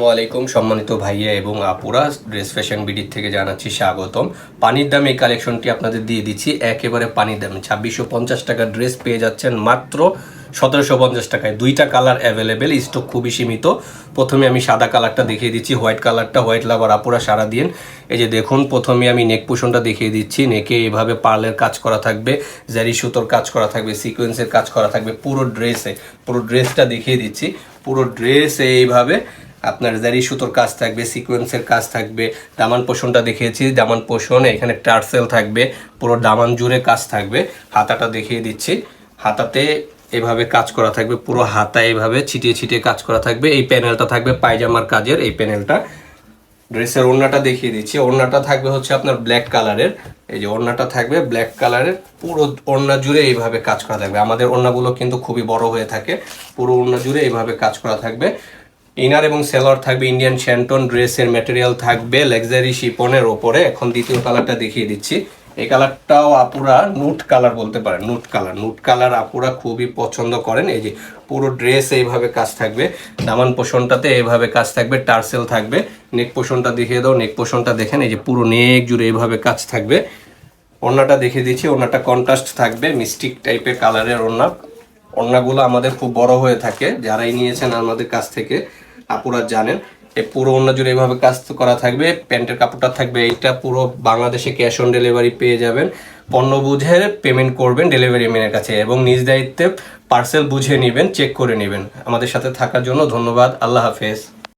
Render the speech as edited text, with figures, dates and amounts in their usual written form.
আসসালামু আলাইকুম সম্মানিত ভাইয়া এবং আপুরা, ড্রেস ফ্যাশন বিডি থেকে জানাচ্ছি স্বাগতম। পানির দামে এই কালেকশনটি আপনাদের দিয়ে দিচ্ছি একেবারে পানির দামে। 2650 টাকার ড্রেস পেয়ে যাচ্ছেন মাত্র 1750 টাকায়। দুইটা কালার অ্যাভেলেবেল, স্টক খুবই সীমিত। প্রথমে আমি সাদা কালারটা দেখিয়ে দিচ্ছি, হোয়াইট কালারটা। হোয়াইট লাভার আপুরা সারা দিন। এই যে দেখুন, প্রথমে আমি নেক পোষণটা দেখিয়ে দিচ্ছি। নেকে এভাবে পার্লের কাজ করা থাকবে, জারি সুতোর কাজ করা থাকবে, সিকোয়েন্সের কাজ করা থাকবে পুরো ড্রেসে। পুরো ড্রেসটা দেখিয়ে দিচ্ছি। পুরো ড্রেসে এইভাবে আপনার জারি সুতোর কাজ থাকবে, সিকোয়েন্সের কাজ থাকবে। দামান পোষণটা দেখিয়েছি, দামান পোষণ এখানে টার্সেল থাকবে, পুরো দামান জুড়ে কাজ থাকবে। হাতাটা দেখিয়ে দিচ্ছি, হাতাতে এভাবে কাজ করা থাকবে, পুরো হাতা এভাবে ছিটিয়ে ছিটিয়ে কাজ করা থাকবে। এই প্যানেলটা থাকবে পায়জামার কাজের, এই প্যানেলটা। ড্রেসের ওড়নাটা দেখিয়ে দিচ্ছি, ওড়নাটা থাকবে হচ্ছে আপনার ব্ল্যাক কালারের। এই যে ওড়নাটা থাকবে ব্ল্যাক কালারের, পুরো ওড়না জুড়ে এইভাবে কাজ করা থাকবে। আমাদের ওড়নাগুলো কিন্তু খুবই বড় হয়ে থাকে, পুরো ওড়না জুড়ে এইভাবে কাজ করা থাকবে। ইনার এবং সেলর থাকবে ইন্ডিয়ান শ্যান্টন। ড্রেসের ম্যাটেরিয়াল থাকবে লাক্সারি শিপনের ওপরে। এখন দ্বিতীয় কালারটা দেখিয়ে দিচ্ছি। এই কালারটাও আপুরা নুট কালার বলতে পারেন, নুট কালার। নুট কালার আপুরা খুবই পছন্দ করেন। এই যে পুরো ড্রেস এইভাবে কাজ থাকবে, দামান পোষণটাতে এইভাবে কাজ থাকবে, টার্সেল থাকবে। নেক পোষণটা দেখিয়ে দাও, নেক পোষণটা দেখেন, এই যে পুরো নেক জুড়ে এইভাবে কাজ থাকবে। ওড়নাটা দেখিয়ে দিচ্ছি, ওড়নাটা কন্ট্রাস্ট থাকবে, মিস্টিক টাইপের কালারের ওড়না। ওড়নাগুলো আমাদের খুব বড় হয়ে থাকে, যারাই নিয়েছেন আমাদের কাছ থেকে আপুরা জানেন। এই পুরো ওড়না জুড়ে এইভাবে কাজ করা থাকবে। প্যান্টের কাপড়টা থাকবে এইটা। পুরো বাংলাদেশে ক্যাশ অন ডেলিভারি পেয়ে যাবেন। পণ্য বুঝে পেমেন্ট করবেন ডেলিভারি ম্যানের কাছে, এবং নিজ দায়িত্বে পার্সেল বুঝে নেবেন, চেক করে নেবেন। আমাদের সাথে থাকার জন্য ধন্যবাদ। আল্লাহ হাফেজ।